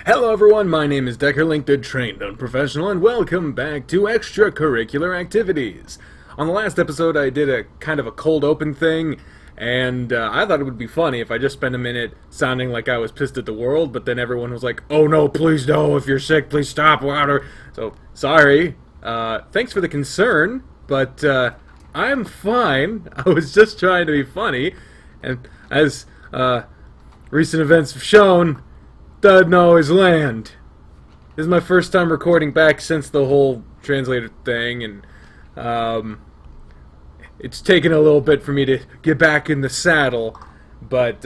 Hello everyone, my name is Deckerlink, the trained unprofessional, and welcome back to Extracurricular Activities. On the last episode I did a kind of a cold open thing, and I thought it would be funny if I just spent a minute sounding like I was pissed at the world, but then everyone was like, oh no, please no, if you're sick, please stop, louder. So, sorry. Thanks for the concern, but I'm fine. I was just trying to be funny, and as recent events have shown, doesn't always land. This is my first time recording back since the whole translator thing, and it's taken a little bit for me to get back in the saddle, but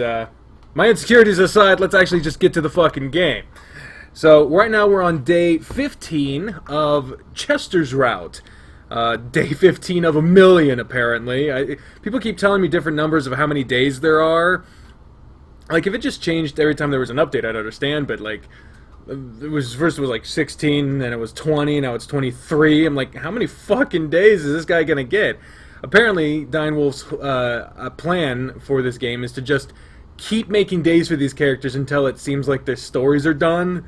my insecurities aside, let's actually just get to the fucking game. So right now we're on day 15 of Chester's route. Day 15 of 1,000,000 apparently. People keep telling me different numbers of how many days there are. Like, if it just changed every time there was an update, I'd understand, but, like, first it was, like, 16, then it was 20, now it's 23. I'm like, how many fucking days is this guy gonna get? Apparently, Dine Wolf's plan for this game is to just keep making days for these characters until it seems like their stories are done.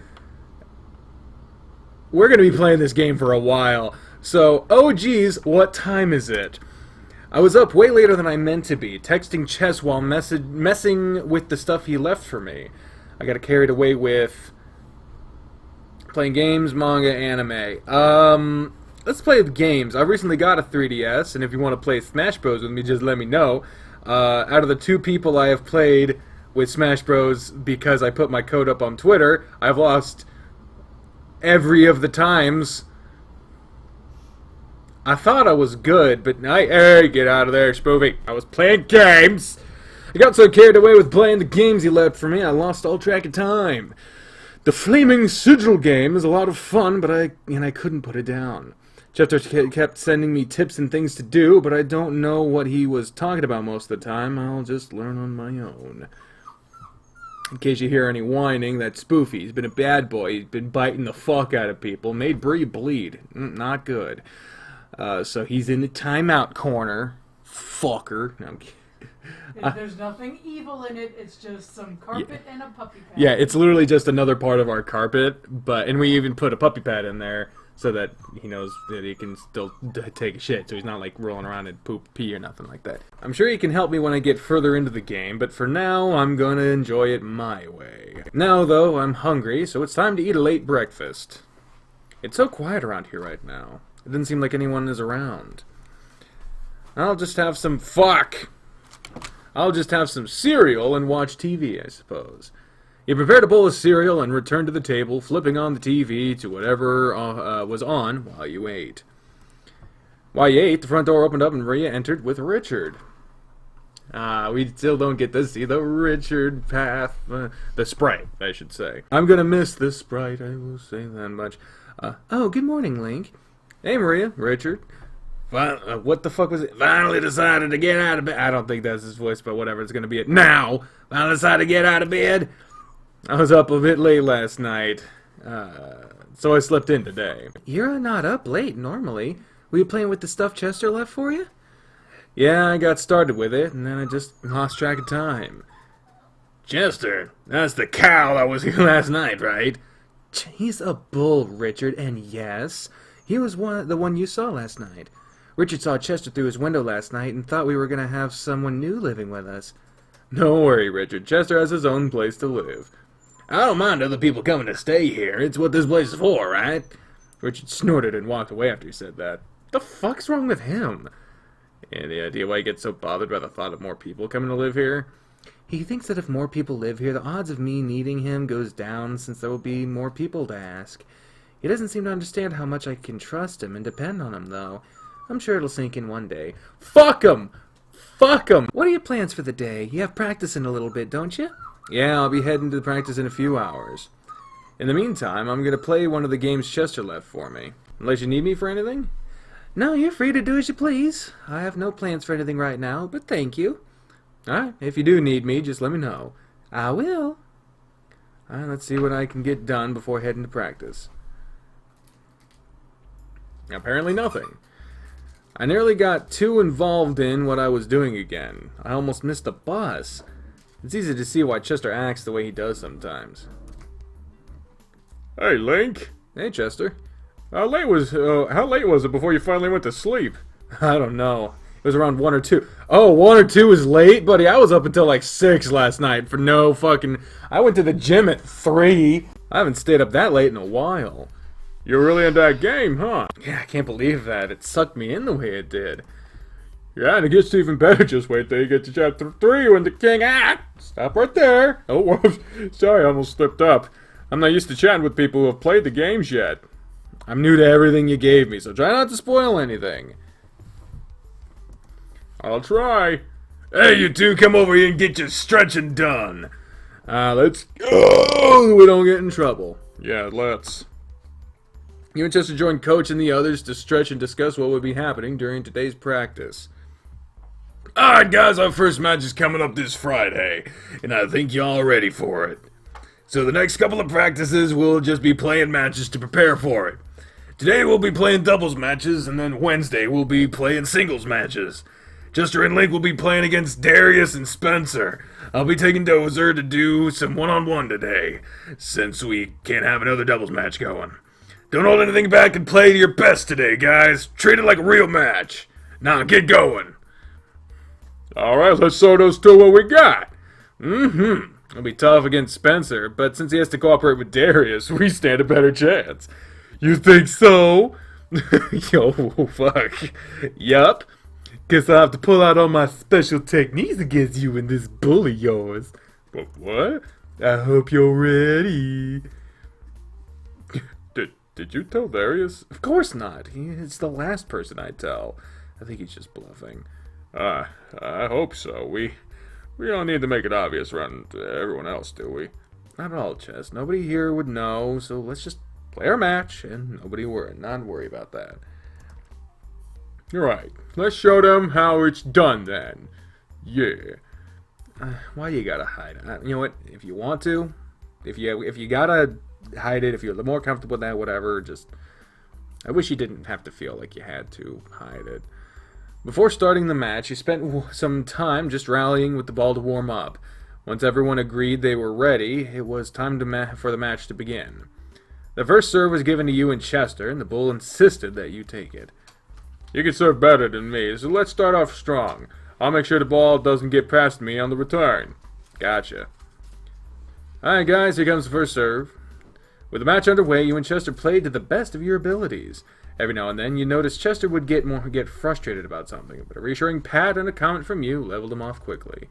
We're gonna be playing this game for a while. So, oh geez, what time is it? I was up way later than I meant to be, texting Chess while messing with the stuff he left for me. I got carried away with playing games, manga, anime. Let's play the games. I recently got a 3DS, and if you want to play Smash Bros. With me, just let me know. Out of the 2 people I have played with Smash Bros. Because I put my code up on Twitter, I've lost every of the times. I thought I was good, but hey, get out of there, Spoovy. I was playing games. I got so carried away with playing the games he left for me, I lost all track of time. The Flaming Sigil game is a lot of fun, but I couldn't put it down. Chester kept sending me tips and things to do, but I don't know what he was talking about most of the time. I'll just learn on my own. In case you hear any whining, that's Spoofy. He's been a bad boy. He's been biting the fuck out of people. Made Bree bleed. Not good. So he's in the timeout corner. Fucker. No, I'm kidding. There's nothing evil in it, it's just some carpet and a puppy pad. Yeah, it's literally just another part of our carpet, and we even put a puppy pad in there so that he knows that he can still take a shit, so he's not like rolling around and pee or nothing like that. I'm sure he can help me when I get further into the game, but for now, I'm gonna enjoy it my way. Now, though, I'm hungry, so it's time to eat a late breakfast. It's so quiet around here right now. It doesn't seem like anyone is around. I'll just have some cereal and watch TV, I suppose. You prepared a bowl of cereal and returned to the table, flipping on the TV to whatever was on while you ate. While you ate, the front door opened up and Maria entered with Richard. We still don't get to see the Richard path. The Sprite, I should say. I'm gonna miss the Sprite, I will say that much. Oh, good morning, Link. Hey, Maria, Richard. What the fuck was it? Finally decided to get out of bed. I don't think that's his voice, but whatever, it's gonna be it now. Finally decided to get out of bed. I was up a bit late last night, so I slept in today. You're not up late, normally. Were you playing with the stuff Chester left for you? Yeah, I got started with it, and then I just lost track of time. Chester, that's the cow that was here last night, right? He's a bull, Richard, and yes, he was the one you saw last night. Richard saw Chester through his window last night and thought we were going to have someone new living with us. Don't worry, Richard. Chester has his own place to live. I don't mind other people coming to stay here. It's what this place is for, right? Richard snorted and walked away after he said that. The fuck's wrong with him? Any idea why he gets so bothered by the thought of more people coming to live here? He thinks that if more people live here, the odds of me needing him goes down since there will be more people to ask. He doesn't seem to understand how much I can trust him and depend on him, though. I'm sure it'll sink in one day. Fuck him! Fuck him! What are your plans for the day? You have practice in a little bit, don't you? Yeah, I'll be heading to the practice in a few hours. In the meantime, I'm gonna play one of the games Chester left for me. Unless you need me for anything? No, you're free to do as you please. I have no plans for anything right now, but thank you. Alright, if you do need me, just let me know. I will. Alright, let's see what I can get done before heading to practice. Apparently nothing. I nearly got too involved in what I was doing again. I almost missed the bus. It's easy to see why Chester acts the way he does sometimes. Hey, Link. Hey, Chester. How late was it before you finally went to sleep? I don't know. It was around 1 or 2. Oh, 1 or 2 is late? Buddy, I was up until like 6 last night for no fucking... I went to the gym at 3. I haven't stayed up that late in a while. You're really into that game, huh? Yeah, I can't believe that. It sucked me in the way it did. Yeah, and it gets even better. Just wait till you get to chapter 3 when the king... Stop right there. Oh, whoops. Sorry, I almost slipped up. I'm not used to chatting with people who have played the games yet. I'm new to everything you gave me, so try not to spoil anything. I'll try. Hey, you two, come over here and get your stretching done. Let's go. We don't get in trouble. Yeah, let's. You and Chester joined Coach and the others to stretch and discuss what would be happening during today's practice. Alright, guys, our first match is coming up this Friday, and I think y'all ready for it. So the next couple of practices, we'll just be playing matches to prepare for it. Today we'll be playing doubles matches, and then Wednesday we'll be playing singles matches. Chester and Link will be playing against Darius and Spencer. I'll be taking Dozer to do some one-on-one today, since we can't have another doubles match going. Don't hold anything back and play to your best today, guys. Treat it like a real match. Now get going. Alright, let's show those two what we got. It'll be tough against Spencer, but since he has to cooperate with Darius, we stand a better chance. You think so? Yo, fuck. Yup. Guess I'll have to pull out all my special techniques against you in this bull of yours. But what? I hope you're ready. Did you tell Darius? Of course not. It's the last person I tell. I think he's just bluffing. I hope so. We don't need to make it obvious around everyone else, do we? Not at all, Chess. Nobody here would know, so let's just play our match and not worry about that. You're right. Let's show them how it's done then. Yeah. Why you gotta hide it? You know what? If you want to, if you gotta hide it, if you're more comfortable with that, whatever. Just, I wish you didn't have to feel like you had to hide it. Before starting the match, you spent some time just rallying with the ball to warm up. Once everyone agreed they were ready, it was time for the match to begin. The first serve was given to you and Chester, and the bull insisted that you take it. You can serve better than me, so let's start off strong. I'll make sure the ball doesn't get past me on the return. Gotcha. Alright guys, here comes the first serve. With the match underway, you and Chester played to the best of your abilities. Every now and then, you noticed Chester would get frustrated about something, but a reassuring pat and a comment from you leveled him off quickly.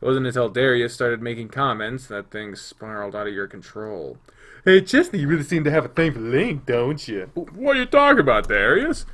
It wasn't until Darius started making comments that things spiraled out of your control. Hey Chester, you really seem to have a thing for Link, don't you? What are you talking about, Darius?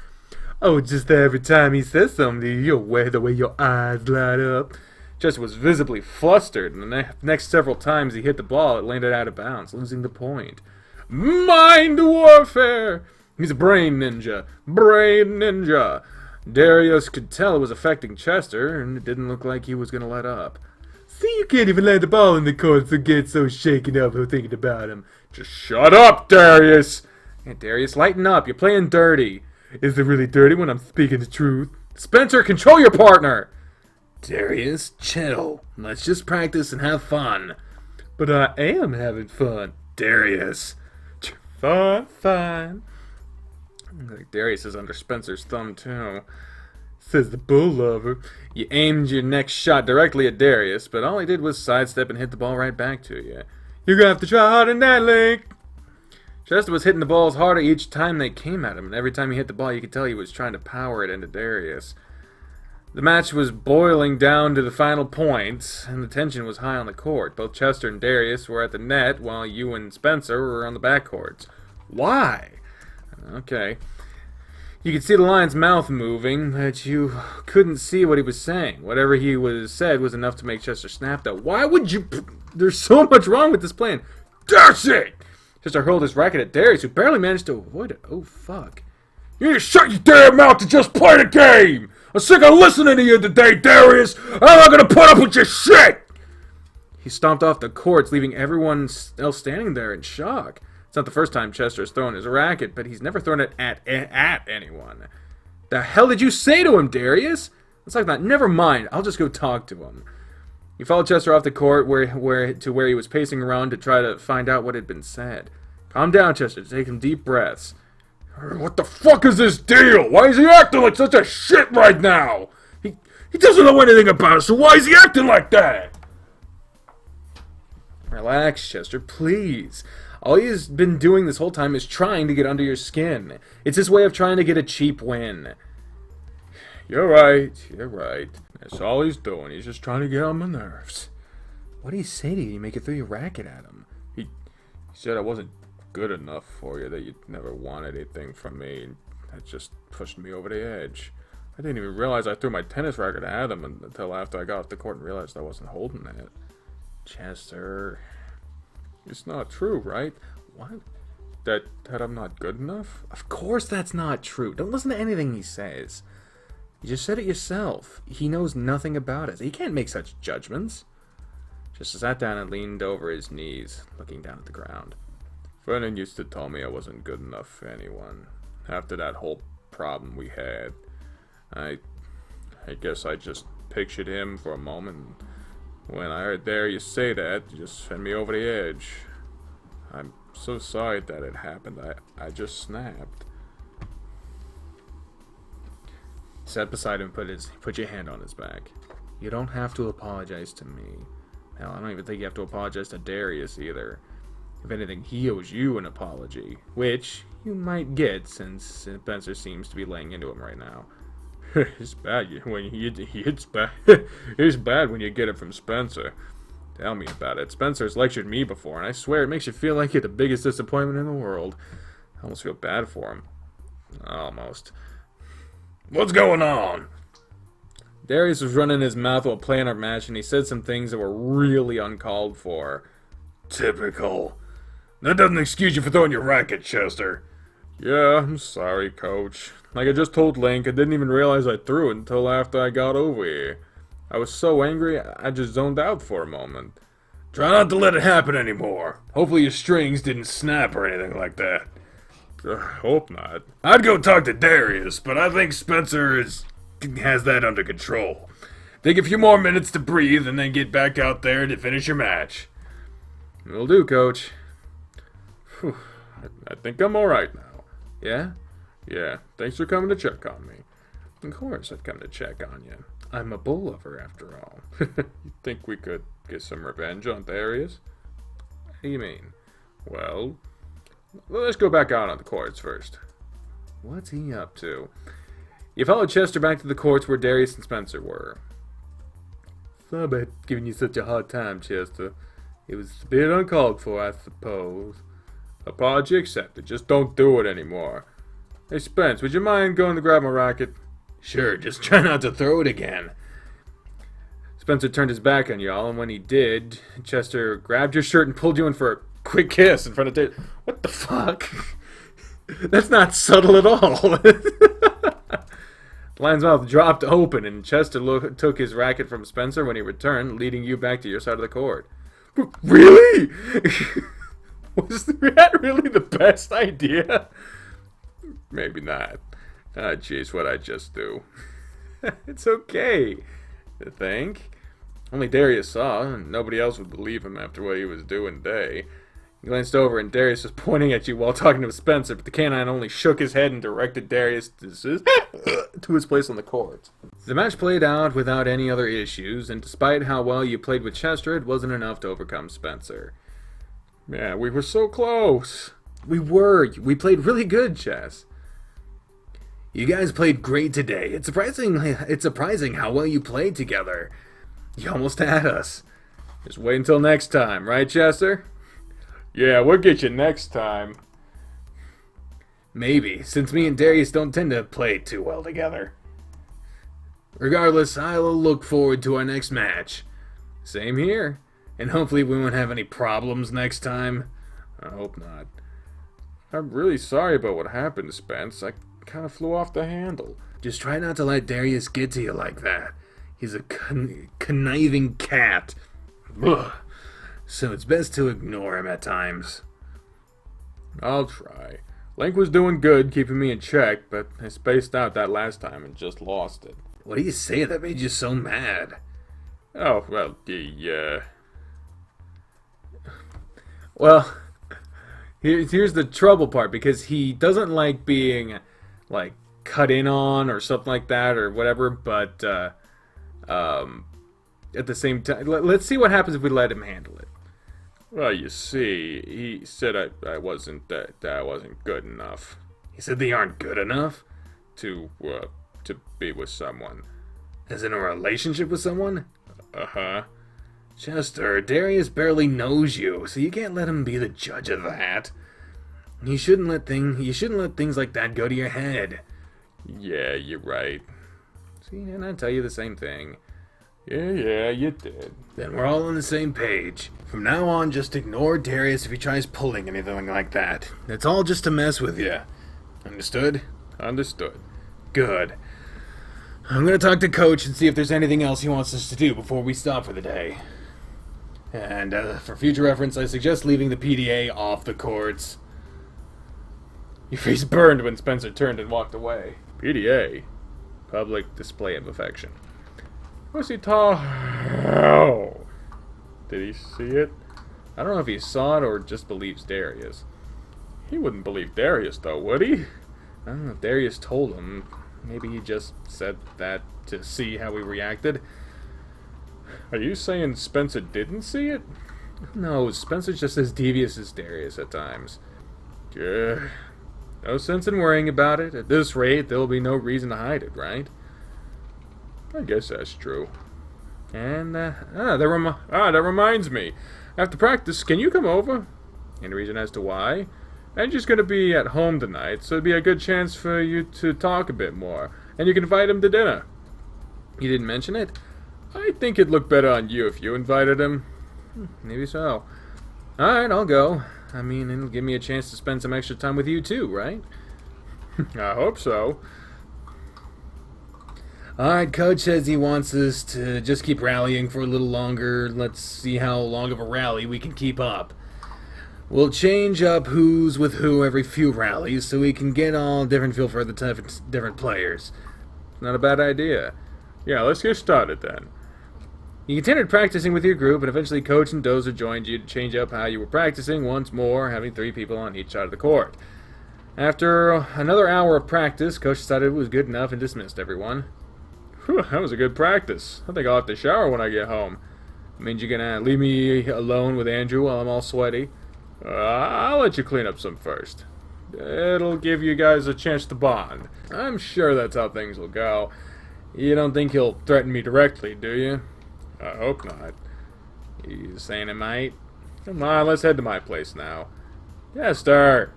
Oh, just every time he says something, you're aware the way your eyes light up. Chester was visibly flustered, and the next several times he hit the ball, it landed out of bounds, losing the point. Mind warfare! He's a brain ninja. Brain ninja! Darius could tell it was affecting Chester, and it didn't look like he was going to let up. See, you can't even land the ball in the court, so get so shaken up thinking about him. Just shut up, Darius! Hey, Darius, lighten up. You're playing dirty. Is it really dirty when I'm speaking the truth? Spencer, control your partner! Darius, chill. Let's just practice and have fun. But I am having fun. Darius. Fine. Like Darius is under Spencer's thumb, too. Says the bull lover. You aimed your next shot directly at Darius, but all he did was sidestep and hit the ball right back to you. You're gonna have to try harder than that, Link. Chester was hitting the balls harder each time they came at him, and every time he hit the ball, you could tell he was trying to power it into Darius. The match was boiling down to the final points, and the tension was high on the court. Both Chester and Darius were at the net, while you and Spencer were on the backcourts. Why? Okay. You could see the lion's mouth moving, but you couldn't see what he was saying. Whatever he said was enough to make Chester snap, though. Why would you... There's so much wrong with this plan. That's it! Chester hurled his racket at Darius, who barely managed to avoid it. Oh, fuck. You need to shut your damn mouth and just play the game! I'm sick of listening to you today, Darius! I'm not gonna put up with your shit! He stomped off the courts, leaving everyone else standing there in shock. It's not the first time Chester has thrown his racket, but he's never thrown it at anyone. The hell did you say to him, Darius? It's like that. Never mind. I'll just go talk to him. He followed Chester off the court where he was pacing around to try to find out what had been said. Calm down, Chester. Take some deep breaths. What the fuck is this deal? Why is he acting like such a shit right now? He doesn't know anything about it, so why is he acting like that? Relax, Chester, please. All he's been doing this whole time is trying to get under your skin. It's his way of trying to get a cheap win. You're right. That's all he's doing. He's just trying to get on my nerves. What did he say to you? You make it throw your racket at him. He said I wasn't good enough for you, that you never wanted anything from me, and that just pushed me over the edge. I didn't even realize I threw my tennis racket at him until after I got off the court and realized I wasn't holding it. Chester, it's not true, right? what? That I'm not good enough? Of course that's not true. Don't listen to anything he says. You just said it yourself. He knows nothing about it. He can't make such judgments. Chester sat down and leaned over his knees, looking down at the ground. Brennan used to tell me I wasn't good enough for anyone. After that whole problem we had, I guess I just pictured him for a moment. When I heard Darius say that, it just sent me over the edge. I'm so sorry that it happened. I just snapped. He sat beside him and put your hand on his back. You don't have to apologize to me. Hell, I don't even think you have to apologize to Darius either. If anything, he owes you an apology, which you might get since Spencer seems to be laying into him right now. It's bad when it's bad. It's bad when you get it from Spencer. Tell me about it. Spencer's lectured me before, and I swear it makes you feel like you're the biggest disappointment in the world. I almost feel bad for him. Almost. What's going on? Darius was running his mouth while playing our match, and he said some things that were really uncalled for. Typical. That doesn't excuse you for throwing your racket, Chester. Yeah, I'm sorry, Coach. Like I just told Link, I didn't even realize I threw it until after I got over here. I was so angry, I just zoned out for a moment. Try not to let it happen anymore. Hopefully your strings didn't snap or anything like that. Hope not. I'd go talk to Darius, but I think Spencer has that under control. Take a few more minutes to breathe and then get back out there to finish your match. Will do, Coach. Whew. I think I'm alright now. Yeah? Yeah, thanks for coming to check on me. Of course I'd come to check on you. I'm a bull lover after all. You think we could get some revenge on Darius? What do you mean? Well, let's go back out on the courts first. What's he up to? You followed Chester back to the courts where Darius and Spencer were. Sorry about giving you such a hard time, Chester. It was a bit uncalled for, I suppose. Apology accepted. Just don't do it anymore. Hey, Spence, would you mind going to grab my racket? Sure, just try not to throw it again. Spencer turned his back on y'all, and when he did, Chester grabbed your shirt and pulled you in for a quick kiss in front of Darius. What the fuck? That's not subtle at all. The lion's mouth dropped open, and Chester took his racket from Spencer when he returned, leading you back to your side of the court. Really? Was that really the best idea? Maybe not. Ah, jeez, what'd I just do? It's okay, I think. Only Darius saw, and nobody else would believe him after what he was doing today. He glanced over, and Darius was pointing at you while talking to Spencer, but the canine only shook his head and directed Darius to his place on the court. The match played out without any other issues, and despite how well you played with Chester, it wasn't enough to overcome Spencer. Yeah, we were so close. We were. We played really good, Chess. You guys played great today. It's surprising how well you played together. You almost had us. Just wait until next time, right, Chester? Yeah, we'll get you next time. Maybe, since me and Darius don't tend to play too well together. Regardless, I'll look forward to our next match. Same here. And hopefully we won't have any problems next time. I hope not. I'm really sorry about what happened, Spence. I kind of flew off the handle. Just try not to let Darius get to you like that. He's a conniving cat. Ugh. So it's best to ignore him at times. I'll try. Link was doing good, keeping me in check, but I spaced out that last time and just lost it. What do you say that made you so mad? Oh, well, the, Well, here's the trouble part, because he doesn't like being, like, cut in on or something like that or whatever, but, at the same time, let's see what happens if we let him handle it. well, you see, he said I wasn't, that I wasn't good enough He said they aren't good enough, to be with someone. as in a relationship with someone. Uh-huh. Chester, Darius barely knows you, so you can't let him be the judge of that. You shouldn't let things like that go to your head. Yeah, you're right. See, didn't I tell you the same thing? Yeah, you did. Then we're all on the same page. From now on, just ignore Darius if he tries pulling anything like that. It's all just to mess with you. Understood? Understood. Good. I'm gonna talk to Coach and see if there's anything else he wants us to do before we stop for the day. And for future reference, I suggest leaving the PDA off the courts. Your face burned when Spencer turned and walked away. PDA. Public display of affection. What's he Oh. Did he see it? I don't know if he saw it or just believes Darius. He wouldn't believe Darius, though, would he? I don't know if Darius told him. Maybe he just said that to see how he reacted. Are you saying Spencer didn't see it? No, Spencer's just as devious as Darius at times. Yeah. No sense in worrying about it. At this rate, there'll be no reason to hide it, right? I guess that's true. And, that reminds me. After practice, can you come over? Any reason as to why? Andrew's gonna be at home tonight, so it'd be a good chance for you to talk a bit more. And you can invite him to dinner. You didn't mention it? I think it'd look better on you if you invited him. Maybe so. Alright, I'll go. I mean, it'll give me a chance to spend some extra time with you too, right? I hope so. Alright, Coach says he wants us to just keep rallying for a little longer. Let's see how long of a rally we can keep up. We'll change up who's with who every few rallies so we can get all different feel for the different players. Not a bad idea. Yeah, let's get started then. You continued practicing with your group, and eventually Coach and Dozer joined you to change up how you were practicing once more, having 3 people on each side of the court. After another hour of practice, Coach decided it was good enough and dismissed everyone. Whew, that was a good practice. I think I'll have to shower when I get home. Means you're gonna leave me alone with Andrew while I'm all sweaty? I'll let you clean up some first. It'll give you guys a chance to bond. I'm sure that's how things will go. You don't think he'll threaten me directly, do you? I hope not. You saying it might? Come on, let's head to my place now. Yes, sir.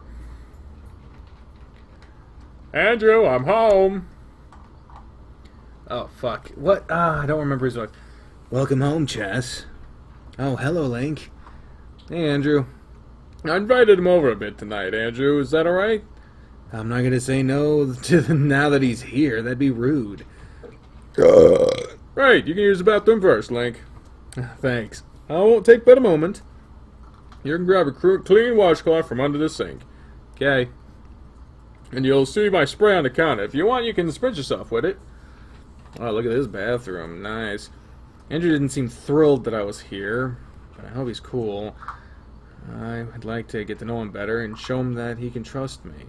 Andrew, I'm home. Oh, fuck. What? I don't remember his voice. Welcome home, Chess. Oh, hello, Link. Hey, Andrew. I invited him over a bit tonight, Andrew. Is that alright? I'm not gonna say no to now that he's here. That'd be rude. Right, you can use the bathroom first, Link. Thanks. I won't take but a moment. You can grab a clean washcloth from under the sink. Okay. And you'll see my spray on the counter. If you want, you can spritz yourself with it. Oh, look at this bathroom. Nice. Andrew didn't seem thrilled that I was here, but I hope he's cool. I'd like to get to know him better and show him that he can trust me.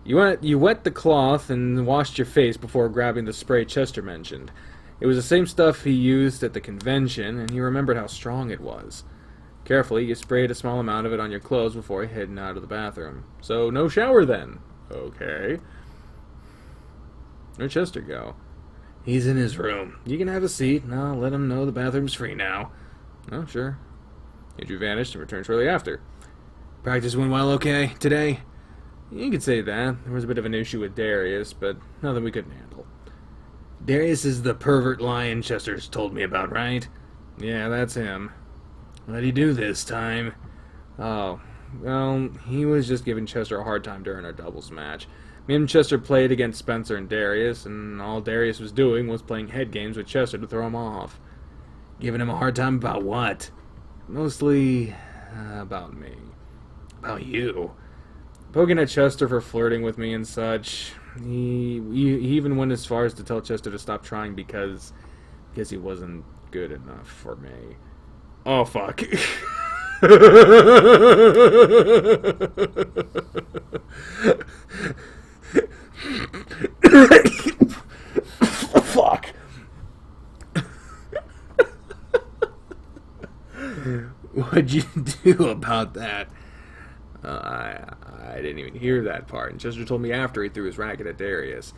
You wet the cloth and washed your face before grabbing the spray Chester mentioned. It was the same stuff he used at the convention, and he remembered how strong it was. Carefully, you sprayed a small amount of it on your clothes before heading out of the bathroom. So, no shower then. Okay. Where'd Chester go? He's in his room. You can have a seat, and I'll let him know the bathroom's free now. Oh, sure. Andrew vanished and returned shortly after. Practice went well okay today? You could say that. There was a bit of an issue with Darius, but nothing we couldn't handle. Darius is the pervert lion Chester's told me about, right? Yeah, that's him. What'd he do this time? Oh, well, he was just giving Chester a hard time during our doubles match. Me and Chester played against Spencer and Darius, and all Darius was doing was playing head games with Chester to throw him off. Giving him a hard time about what? Mostly about me. About you. Poking at Chester for flirting with me and such. He even went as far as to tell Chester to stop trying because he wasn't good enough for me. Oh, fuck. Fuck. What'd you do about that? I didn't even hear that part. And Chester told me after he threw his racket at Darius.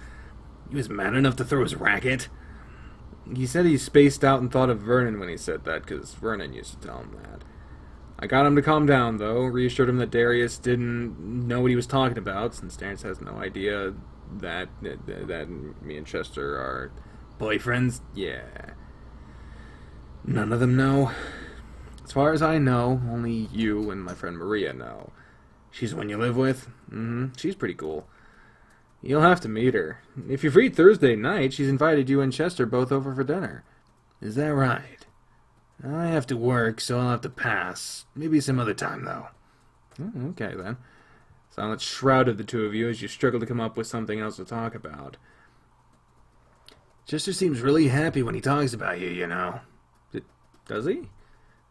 He was mad enough to throw his racket? He said he spaced out and thought of Vernon when he said that, because Vernon used to tell him that. I got him to calm down, though, reassured him that Darius didn't know what he was talking about, since Darius has no idea that me and Chester are boyfriends. Yeah. None of them know. As far as I know, only you and my friend Maria know. She's the one you live with? Mm-hmm. She's pretty cool. You'll have to meet her. If you're free Thursday night, she's invited you and Chester both over for dinner. Is that right? I have to work, so I'll have to pass. Maybe some other time, though. Okay, then. Silence shrouded the two of you as you struggled to come up with something else to talk about. Chester seems really happy when he talks about you, you know. Does he?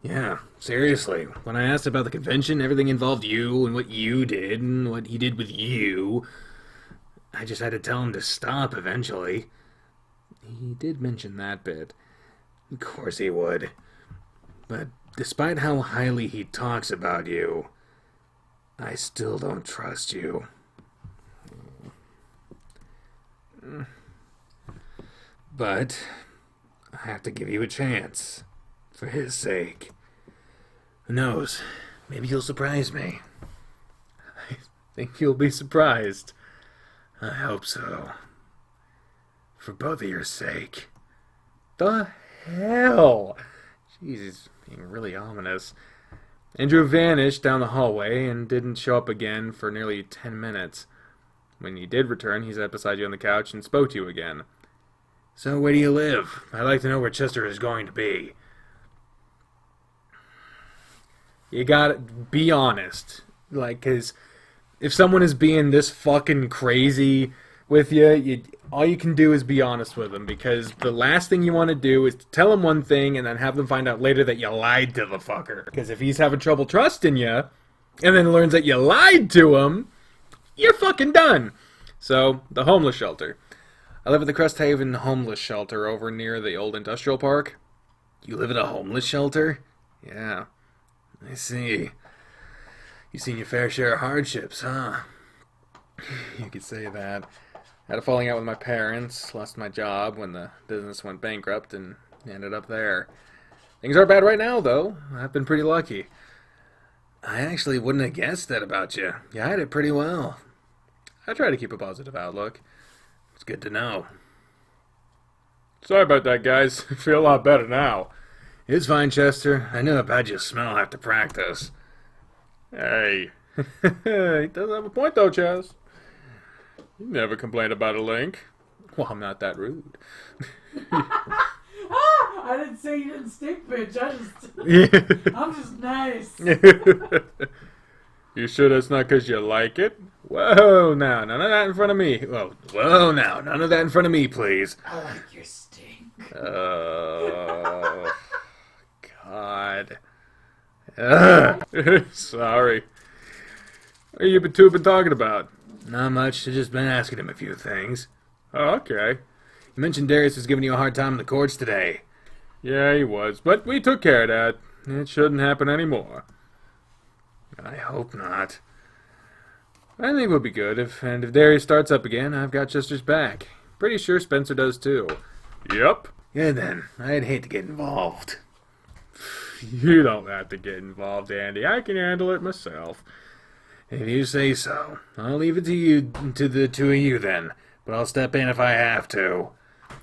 Yeah, seriously. When I asked about the convention, everything involved you and what you did and what he did with you. I just had to tell him to stop eventually. He did mention that bit. Of course he would. But despite how highly he talks about you, I still don't trust you. But I have to give you a chance. For his sake. Who knows? Maybe you'll surprise me. I think you'll be surprised. I hope so. For both of your sake. The hell? Jeez, he's being really ominous. Andrew vanished down the hallway and didn't show up again for nearly 10 minutes. When he did return, he sat beside you on the couch and spoke to you again. So where do you live? I'd like to know where Chester is going to be. You gotta be honest. Like, cause if someone is being this fucking crazy with you, all you can do is be honest with them. Because the last thing you want to do is to tell them one thing and then have them find out later that you lied to the fucker. Because if he's having trouble trusting you, and then learns that you lied to him, you're fucking done. So, the homeless shelter. I live at the Cresthaven homeless shelter over near the old industrial park. You live at a homeless shelter? Yeah. I see. You've seen your fair share of hardships, huh? You could say that. I had a falling out with my parents, lost my job when the business went bankrupt, and ended up there. Things aren't bad right now, though. I've been pretty lucky. I actually wouldn't have guessed that about you. You hide it pretty well. I try to keep a positive outlook. It's good to know. Sorry about that, guys. I feel a lot better now. It's fine, Chester. I know how bad you smell after practice. Hey. He does have a point, though, Chaz. You never complained about a link. Well, I'm not that rude. I didn't say you didn't stink, bitch. I'm just nice. You sure that's not because you like it? Whoa, now, none of that in front of me. Whoa, now, none of that in front of me, please. I like your stink. Oh, God. Sorry. What have you two been talking about? Not much. I've just been asking him a few things. Oh, okay. You mentioned Darius was giving you a hard time in the courts today. Yeah, he was, but we took care of that. It shouldn't happen anymore. I hope not. I think we'll be good. If Darius starts up again, I've got Chester's back. Pretty sure Spencer does too. Yep. Yeah, then. I'd hate to get involved. You don't have to get involved, Andy. I can handle it myself. If you say so. I'll leave it to the two of you then. But I'll step in if I have to.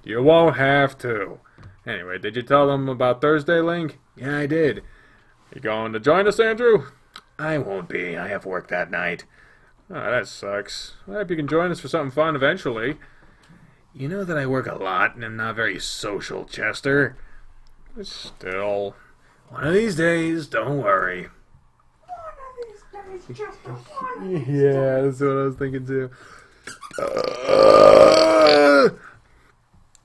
You won't have to. Anyway, did you tell them about Thursday, Link? Yeah, I did. You going to join us, Andrew? I won't be. I have work that night. Oh, that sucks. I hope you can join us for something fun eventually. You know that I work a lot and I'm not very social, Chester. But still. One of these days, don't worry. Yeah, that's what I was thinking too.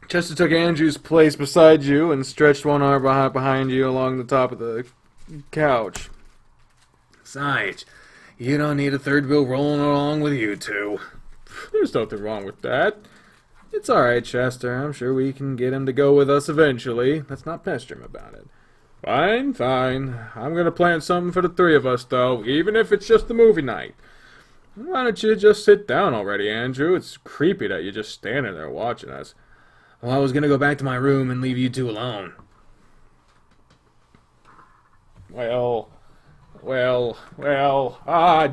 Chester took Andrew's place beside you and stretched one arm behind you along the top of the couch. Besides, you don't need a third wheel rolling along with you two. There's nothing wrong with that. It's alright, Chester. I'm sure we can get him to go with us eventually. Let's not pester him about it. Fine, fine. I'm gonna plan something for the three of us, though, even if it's just a movie night. Why don't you just sit down already, Andrew? It's creepy that you're just standing there watching us. Well, I was gonna go back to my room and leave you two alone.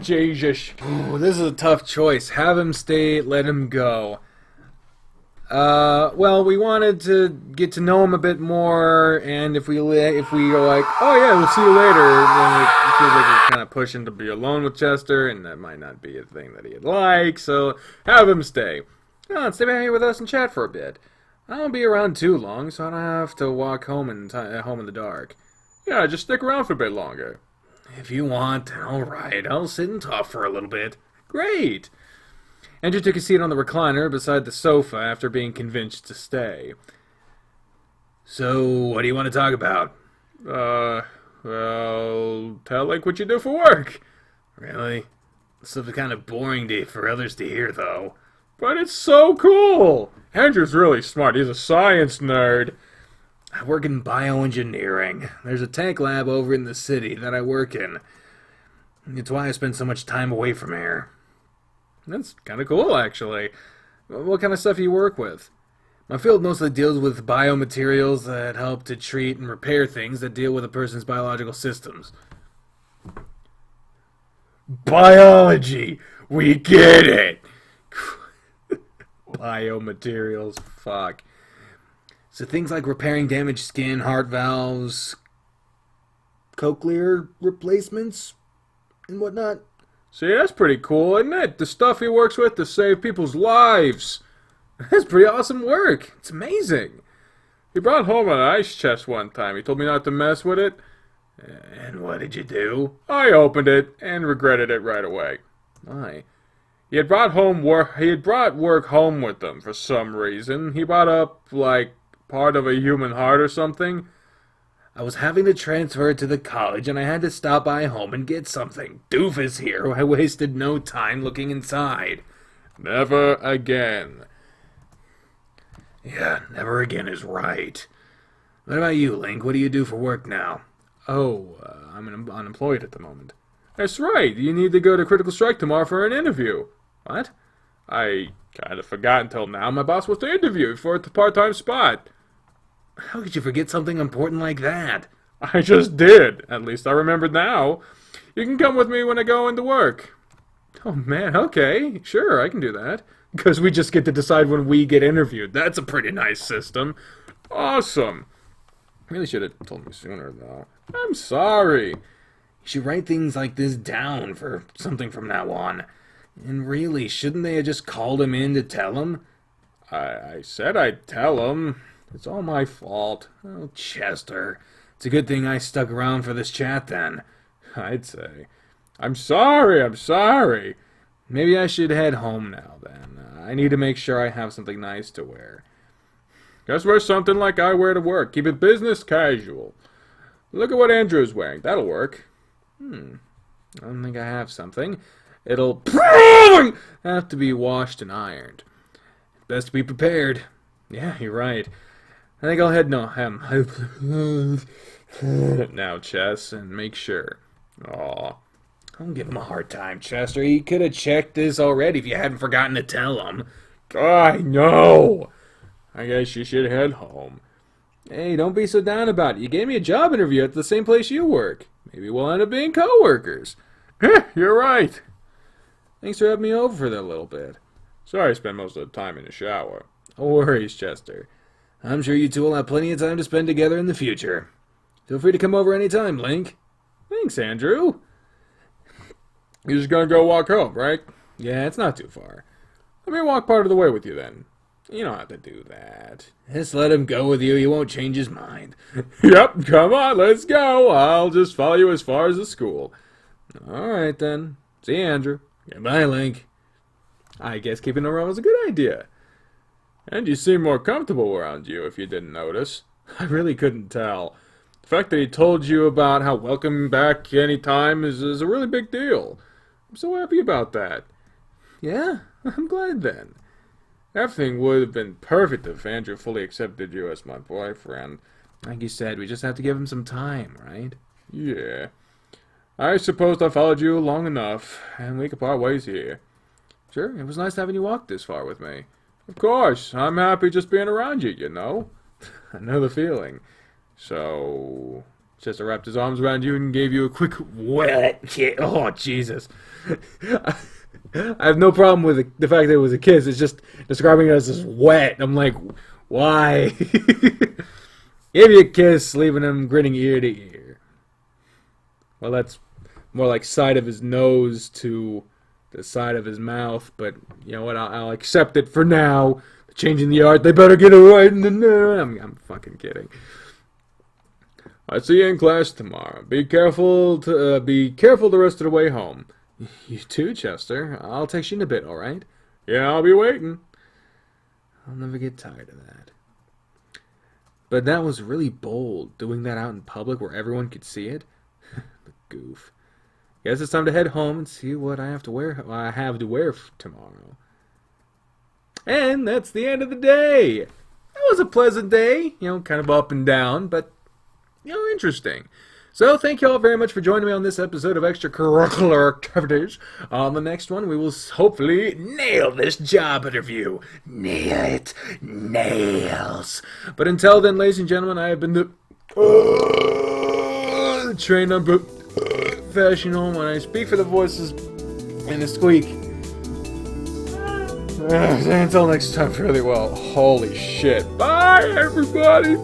Jesus. Ooh, this is a tough choice. Have him stay, let him go. Well, we wanted to get to know him a bit more, and if we go like, oh yeah, we'll see you later, then it feels like we're kind of pushing to be alone with Chester, and that might not be a thing that he'd like, so have him stay. Stay back here with us and chat for a bit. I won't be around too long, so I don't have to walk home in the dark. Yeah, just stick around for a bit longer. If you want, alright, I'll sit and talk for a little bit. Great! Andrew took a seat on the recliner beside the sofa after being convinced to stay. So, what do you want to talk about? Well, tell Link what you do for work. Really? Stuff is kind of boring for others to hear, though. But it's so cool! Andrew's really smart. He's a science nerd. I work in bioengineering. There's a tech lab over in the city that I work in. It's why I spend so much time away from here. That's kind of cool, actually. What kind of stuff do you work with? My field mostly deals with biomaterials that help to treat and repair things that deal with a person's biological systems. Biology! We get it! Biomaterials, fuck. So things like repairing damaged skin, heart valves, cochlear replacements, and whatnot. See, that's pretty cool, isn't it? The stuff he works with to save people's lives. That's pretty awesome work. It's amazing. He brought home an ice chest one time. He told me not to mess with it. And what did you do? I opened it and regretted it right away. Why? He had brought work home with him for some reason. He brought up, like, part of a human heart or something. I was having to transfer it to the college, and I had to stop by home and get something. Doofus here. I wasted no time looking inside. Never again. Yeah, never again is right. What about you, Link? What do you do for work now? Oh, I'm unemployed at the moment. That's right. You need to go to Critical Strike tomorrow for an interview. What? I kind of forgot until now. My boss was to interview you for a part-time spot. How could you forget something important like that? I just did. At least I remembered now. You can come with me when I go into work. Oh, man, okay. Sure, I can do that. Because we just get to decide when we get interviewed. That's a pretty nice system. Awesome. Really should have told me sooner, though. I'm sorry. You should write things like this down for something from now on. And really, shouldn't they have just called him in to tell him? I said I'd tell him. It's all my fault. Oh, Chester. It's a good thing I stuck around for this chat, then. I'd say. I'm sorry. Maybe I should head home now, then. I need to make sure I have something nice to wear. Just wear something like I wear to work. Keep it business casual. Look at what Andrew's wearing. That'll work. I don't think I have something. It'll have to be washed and ironed. Best to be prepared. Yeah, you're right. I think I'll head now, now, Chess, and make sure. Aw. Don't give him a hard time, Chester. He could have checked this already if you hadn't forgotten to tell him. I know. I guess you should head home. Hey, don't be so down about it. You gave me a job interview at the same place you work. Maybe we'll end up being co-workers. You're right. Thanks for having me over for that little bit. Sorry I spent most of the time in the shower. No worries, Chester. I'm sure you two will have plenty of time to spend together in the future. Feel free to come over anytime, Link. Thanks, Andrew. You're just gonna go walk home, right? Yeah, it's not too far. Let me walk part of the way with you then. You don't have to do that. Just let him go with you. He won't change his mind. Yep, come on, let's go. I'll just follow you as far as the school. All right, then. See you, Andrew. Goodbye, Link. I guess keeping him around was a good idea. And you seem more comfortable around you, if you didn't notice. I really couldn't tell. The fact that he told you about how welcome back any time is a really big deal. I'm so happy about that. Yeah, I'm glad then. Everything would have been perfect if Andrew fully accepted you as my boyfriend. Like you said, we just have to give him some time, right? Yeah. I suppose I followed you long enough, and we could part ways here. Sure, it was nice having you walk this far with me. Of course, I'm happy just being around you, you know? I know the feeling. So, Chester wrapped his arms around you and gave you a quick wet kiss. Oh, Jesus. I have no problem with the fact that it was a kiss. It's just describing it as just wet. I'm like, why? Gave you a kiss, leaving him grinning ear to ear. Well, that's more like side of his nose to the side of his mouth, but you know what? I'll accept it for now. Changing the art, they better get it right. I'm fucking kidding. I'll see you in class tomorrow. Be careful the rest of the way home. You too, Chester. I'll text you in a bit, all right? Yeah, I'll be waiting. I'll never get tired of that. But that was really bold, doing that out in public where everyone could see it. The goof. Guess it's time to head home and see what I have to wear tomorrow. And that's the end of the day. It was a pleasant day, kind of up and down, but, interesting. So, thank you all very much for joining me on this episode of Extracurricular Activities. On the next one, we will hopefully nail this job interview. Nail it. Nails. But until then, ladies and gentlemen, I have been the trained professional when I speak for the voices and the squeak. Until next time, really well. Holy shit. Bye, everybody.